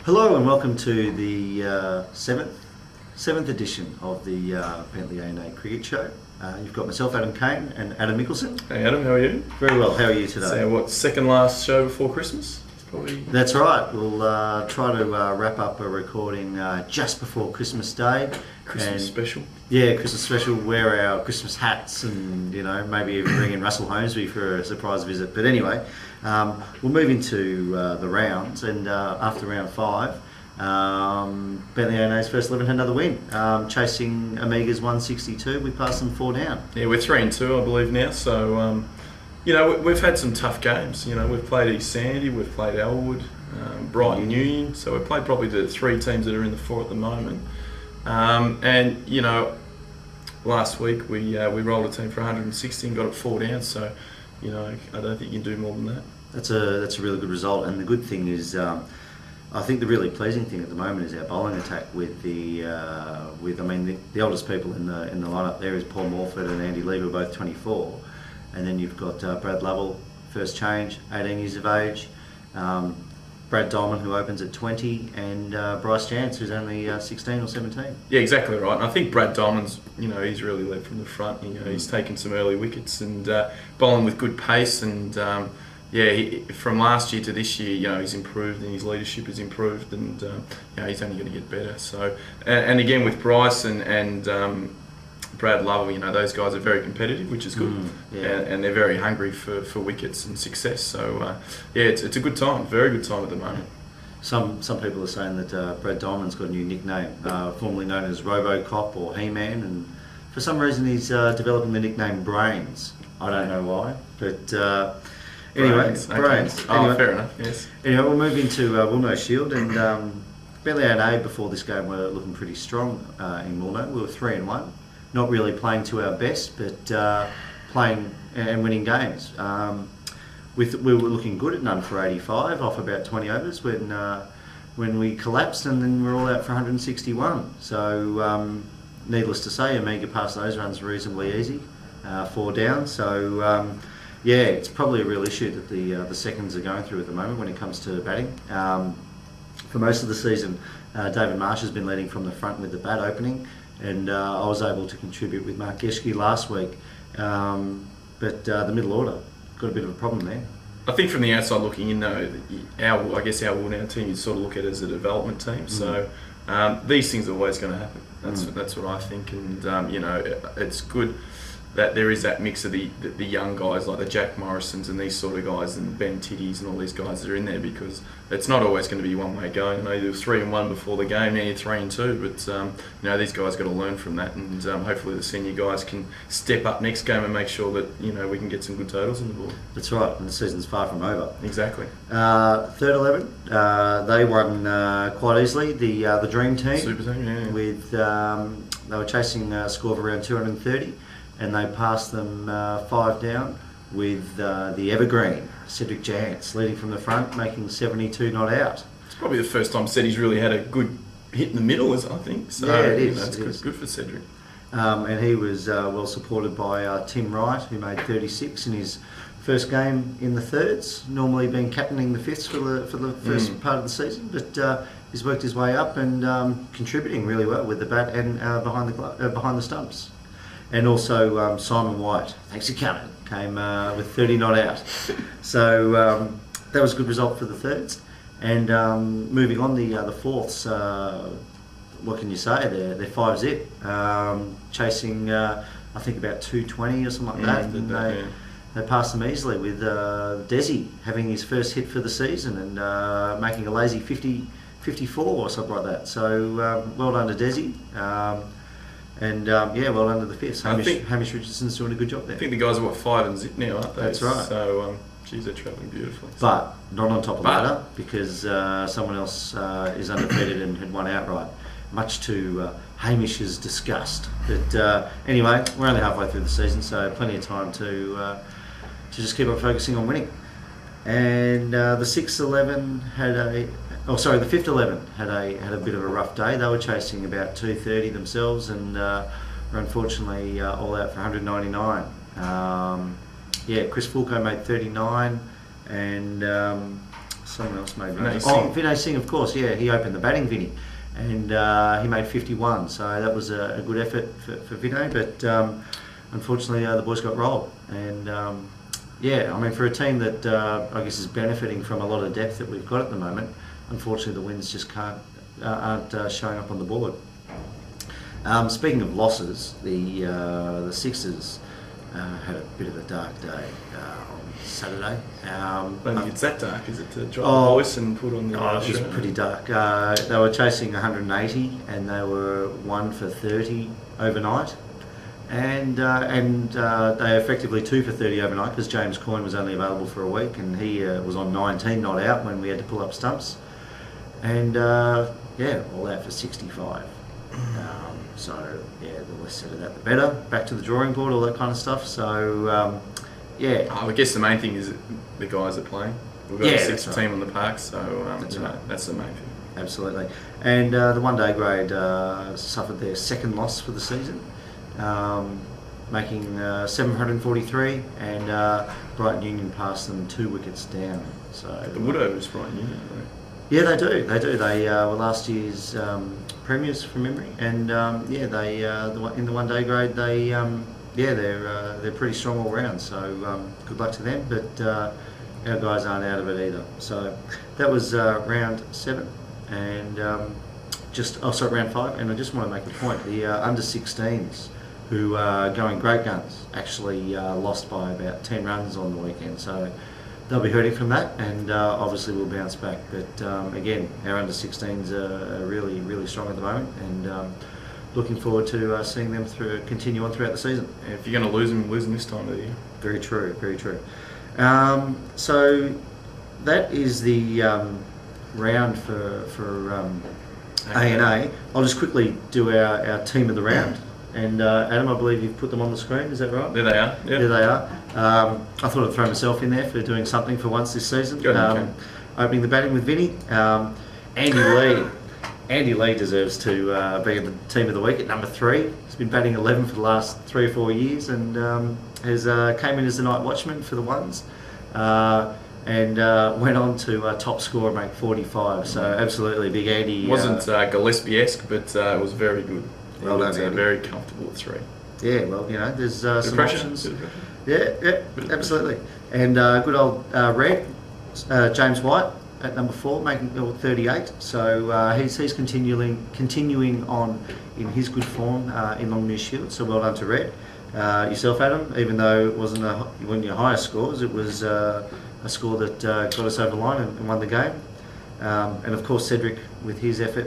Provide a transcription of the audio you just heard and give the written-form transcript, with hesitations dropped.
Hello and welcome to the seventh edition of the Bentleigh A&A Cricket Show. You've got myself, Adam Kane, and Adam Mickelson. Hey Adam, how are you? Very well. How are you today? So what, second last show before Christmas? Probably. That's right. We'll try to wrap up a recording just before Christmas Day. Christmas special. Yeah, Christmas special. Wear our Christmas hats and, maybe even bring in Russell Holmesby for a surprise visit. But anyway, we'll move into the rounds, and after round 5, Bentleigh A&A's first 11 had another win, chasing Amiga's 162. We passed them 4 down. Yeah, we're 3-2, I believe now. So, we've had some tough games. We've played East Sandy, we've played Elwood, Brighton Union. So we've played probably the 3 teams that are in the 4 at the moment. Last week we rolled a team for 160 and got it 4 down. So, I don't think you can do more than that. That's a really good result, and the good thing is, I think the really pleasing thing at the moment is our bowling attack with the oldest people in the lineup there is Paul Morford and Andy Lever, both 24, and then you've got Brad Lovell, first change, 18 years of age, Brad Diamond, who opens at 20, and Bryce Jance, who's only 16 or 17. Yeah, exactly right. And I think Brad Diamond's, he's really led from the front. He's taken some early wickets and bowling with good pace. And from last year to this year, he's improved and his leadership has improved, and he's only going to get better. So, and again with Bryce and Brad Lovell, those guys are very competitive, which is good, and they're very hungry for wickets and success. So, it's a good time, very good time at the moment. Some people are saying that Brad Diamond's got a new nickname, formerly known as RoboCop or He-Man, and for some reason he's developing the nickname Brains. I don't know why, but anyway, Brains. Okay. Anyway, fair enough. Yes. Anyway, we'll move into Wilno Shield, and Bentleigh A&A before this game were looking pretty strong in Wilno. We were 3-1. Not really playing to our best, but playing and winning games. We were looking good at none for 85 off about 20 overs when we collapsed, and then we're all out for 161. So needless to say, Amiga passed those runs reasonably easy, 4 down. So it's probably a real issue that the seconds are going through at the moment when it comes to batting. For most of the season, David Marsh has been leading from the front with the bat opening, and I was able to contribute with Mark Geschke last week, but the middle order got a bit of a problem there. I think from the outside looking in, though, our Woolnow team, you sort of look at it as a development team. So these things are always going to happen. That's what I think, and it's good that there is that mix of the young guys like the Jack Morrisons and these sort of guys, and Ben Tiddies and all these guys that are in there, because it's not always going to be one way going. You were 3-1 before the game, now you're 3-2, but these guys got to learn from that, and hopefully the senior guys can step up next game and make sure that we can get some good totals on the board. That's right, and the season's far from over. Exactly. Third 11, they won quite easily. The Dream Team, Super Team, yeah. With they were chasing a score of around 230. And they passed them 5 down with the Evergreen, Cedric Jance, leading from the front, making 72 not out. It's probably the first time Cedric's really had a good hit in the middle, I think. So yeah, it is. That's good for Cedric. And he was well supported by Tim Wright, who made 36 in his first game in the thirds, normally been captaining the fifths for the first part of the season, but he's worked his way up and contributing really well with the bat and behind the stumps. And also Simon White, thanks for coming, came with 30 not out. So that was a good result for the thirds. And moving on, the fourths, what can you say? They're 5-zip, chasing I think about 220 or something like that. And they passed them easily with Desi having his first hit for the season and making a lazy 54 or something like that. So well done to Desi. And well done to the fifths. Hamish Richardson's doing a good job there. I think the guys are 5-zip now, aren't they? That's right. So, they're travelling beautifully. But not on top of the ladder, because someone else is undefeated and had won outright, much to Hamish's disgust. But anyway, we're only halfway through the season, so plenty of time to just keep on focusing on winning. And the 6-11 the 5th 11 had a bit of a rough day. They were chasing about 230 themselves, and were unfortunately all out for 199. Chris Fulco made 39, and someone else made Vinay runs. Singh. Oh, Vinay Singh, of course, yeah. He opened the batting, Vinny. And he made 51, so that was a good effort for Vinay. But unfortunately, the boys got rolled. And yeah, I mean, for a team that I guess is benefiting from a lot of depth that we've got at the moment, unfortunately the wins just aren't showing up on the board. Speaking of losses, the Sixers had a bit of a dark day on Saturday. I don't think it's that dark, is it? To drop the voice and put on the it was pretty dark. They were chasing 180 and they were 1 for 30 overnight. And they effectively 2 for 30 overnight because James Coyne was only available for a week and he was on 19 not out when we had to pull up stumps. And yeah, all out for 65. So yeah, the less said of that, the better. Back to the drawing board, all that kind of stuff. So yeah. I guess the main thing is the guys are playing. We've got a sixth team on the park, so that's the main thing. Absolutely. And the one-day grade suffered their second loss for the season, making 743, and Brighton Union passed them 2 wickets down. So the Woodovers Brighton Union, right? Yeah, they do. They were last year's premiers from memory, and yeah, they in the one-day grade they're pretty strong all round. So good luck to them. But our guys aren't out of it either. So that was round 7, and round 5. And I just want to make a point: the under 16s who are going great guns actually lost by about 10 runs on the weekend. So they'll be hurting from that, and obviously we'll bounce back. But again, our under 16s are really, really strong at the moment, and looking forward to seeing them continue on throughout the season. If you're going to lose them this time of the year. Very true, very true. So that is the round for A&A. I'll just quickly do our team of the round. And Adam, I believe you've put them on the screen, is that right? There they are. Yep. There they are. I thought I'd throw myself in there for doing something for once this season. Opening the batting with Vinny. Andy Lee. Andy Lee deserves to be the team of the week at number 3. He's been batting 11 for the last 3 or 4 years, and has came in as the night watchman for the ones. And went on to top score and make 45. So absolutely big Andy. It wasn't Gillespie-esque, but it was very good. Well done, Andy. Very comfortable at 3. Yeah, well, there's some pressure. options. Yeah, absolutely. And good old Red, James White at number 4, making 38. So he's continuing on in his good form in Longmere Shield. So well done to Red. Yourself, Adam, even though it wasn't one of your highest scores, it was a score that got us over the line and won the game. And of course, Cedric with his effort.